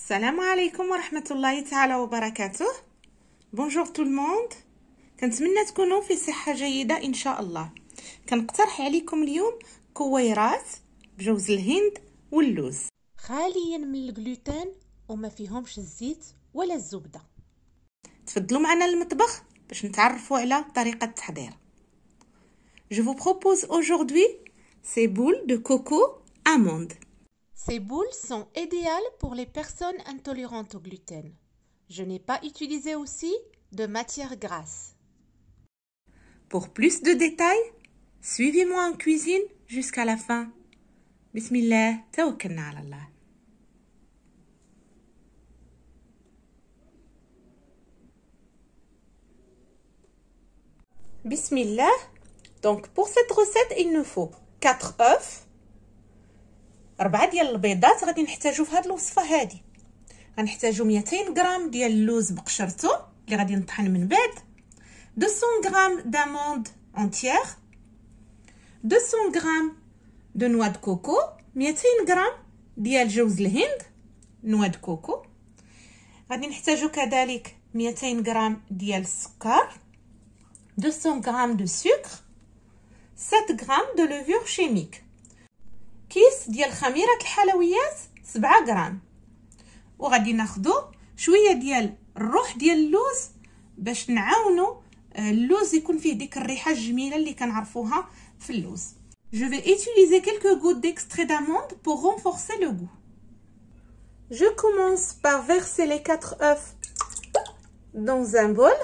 السلام عليكم ورحمة الله تعالى وبركاته. بونجور تو الموند، كنتمنى تكونوا في صحة جيدة إن شاء الله. كنقترح عليكم اليوم كويرات بجوز الهند واللوز، خاليا من الجلوتين وما فيهمش الزيت ولا الزبدة. تفضلوا معنا للمطبخ باش نتعرفوا على طريقة التحضير. Je vous propose aujourd'hui ces boules de coco amandes. Ces boules sont idéales pour les personnes intolérantes au gluten. Je n'ai pas utilisé aussi de matière grasse. Pour plus de détails, suivez-moi en cuisine jusqu'à la fin. Bismillah, tawakkalna ala Allah. Bismillah. Donc pour cette recette, il nous faut 4 œufs. 4 ديال البيضات غادي نحتاجو في هذه الوصفه هذه. غنحتاجو 200 غرام ديال اللوز بقشرته اللي غادي نطحن من بعد، 200 غرام d'amande entière، 200 غرام de noix de coco، 200 غرام ديال جوز الهند noix de coco. غادي نحتاجو كذلك 200 غرام ديال السكر، 200 غرام de sucre، 7 غرام de levure chimique. كيس ديال خميره الحلويات 7 غرام. وغادي ناخذوا شويه ديال الروح ديال اللوز باش نعاونوا اللوز يكون فيه ديك الريحه الجميله اللي كنعرفوها في اللوز. Je vais utiliser quelques gouttes d'extrait d'amande pour renforcer le goût. Je commence par verser les 4 œufs dans un bol.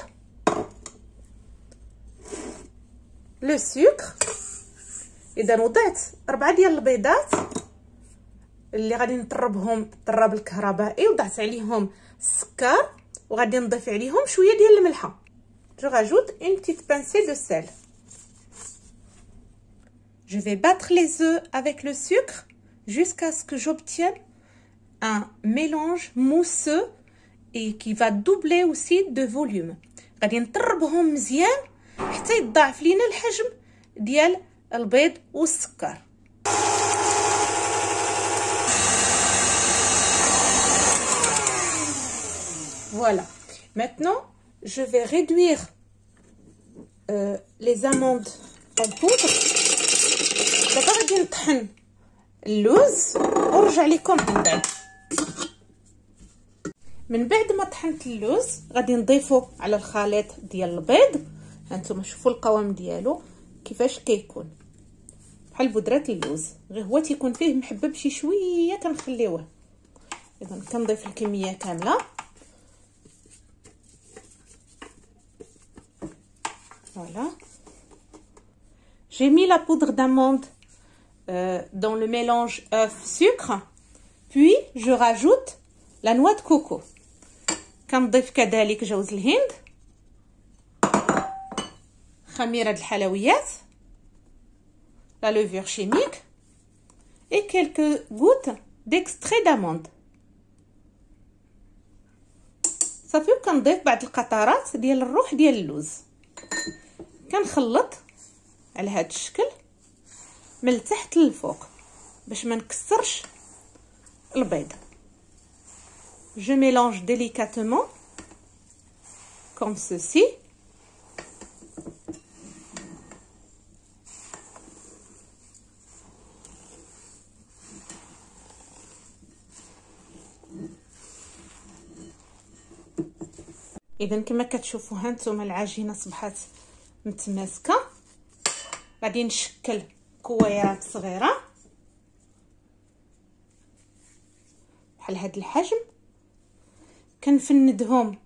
Le sucre. اذا وضعت 4 ديال البيضات اللي غادي نطربهم بالطراب الكهربائي، وضعت عليهم السكر وغادي نضيف عليهم شويه ديال الملحه. Je rajoute une petite pincée de sel. Je vais battre les œufs avec le sucre jusqu'à ce que j'obtienne un mélange mousseux et qui va doubler aussi de volume. غادي نطربهم مزيان حتى يضاعف لينا الحجم ديال البيض والسكر. Voilà. Maintenant, je vais réduire les amandes en poudre. دابا غادي نطحن اللوز ونرجع لكم من بعد ما طحنت اللوز. غادي نضيفو على الخليط ديال البيض. هانتوما شوفوا القوام ديالو كيفاش كيكون، بحال بودره اللوز، غير هو تيكون فيه محبب شي شويه كنخليوه. اذا كنضيف الكميه كامله. Voilà. J'ai mis la poudre d'amande dans le mélange œuf-sucre. Puis, je rajoute la noix de coco. كنضيف كذلك جوز الهند، خميرة الحلويات، la levure chimique et quelques gouttes d'extrait d'amande. صافي. وكنضيف بعض القطرات ديال الروح ديال اللوز. كنخلط على هذا الشكل من التحت للفوق باش ما نكسرش البيض. Je mélange délicatement comme ceci. اذا كما كتشوفوا هانتوما العجينه صبحات متماسكه. غادي نشكل كويرات صغيره بحال هذا الحجم، كنفندهم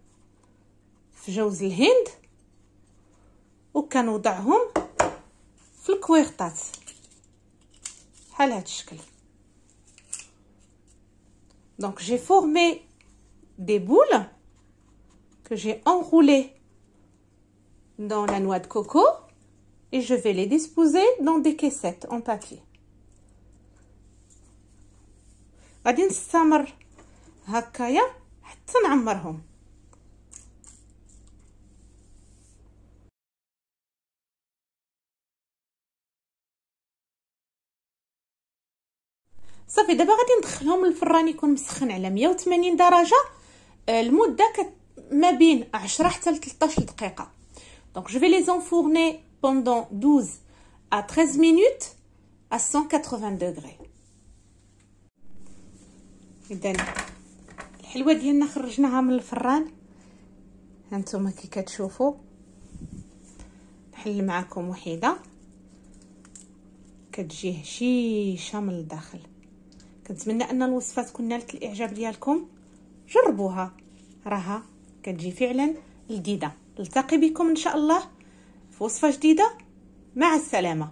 في جوز الهند وكنوضعهم في الكويرطات بحال هذا الشكل. Donc j'ai formé des boules que j'ai enroulées dans la noix de coco et je vais les disposer dans des caissettes en papier. غادي نستمر هكايا حتى نعمرهم. صافي دابا غادي ندخلهم للفران يكون مسخن على 180 درجه المده ما بين 10 حتى ل 13 دقيقه. دونك جو في لي enfourner pendant 12 à 13 minutes à 180 degrés. اذا الحلوه ديالنا خرجناها من الفران، هانتوما كي كتشوفوا. نحل معكم وحده كتجي هشيشه من الداخل. كنتمنى ان الوصفه تكون نالت الاعجاب ديالكم، جربوها راها كتجي فعلا لذيذه. نلتقي بكم ان شاء الله في وصفه جديده، مع السلامه.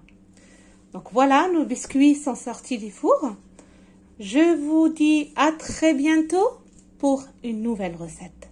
Donc voilà, nos biscuits sont sortis du four. Je vous dis à très bientôt pour une nouvelle recette.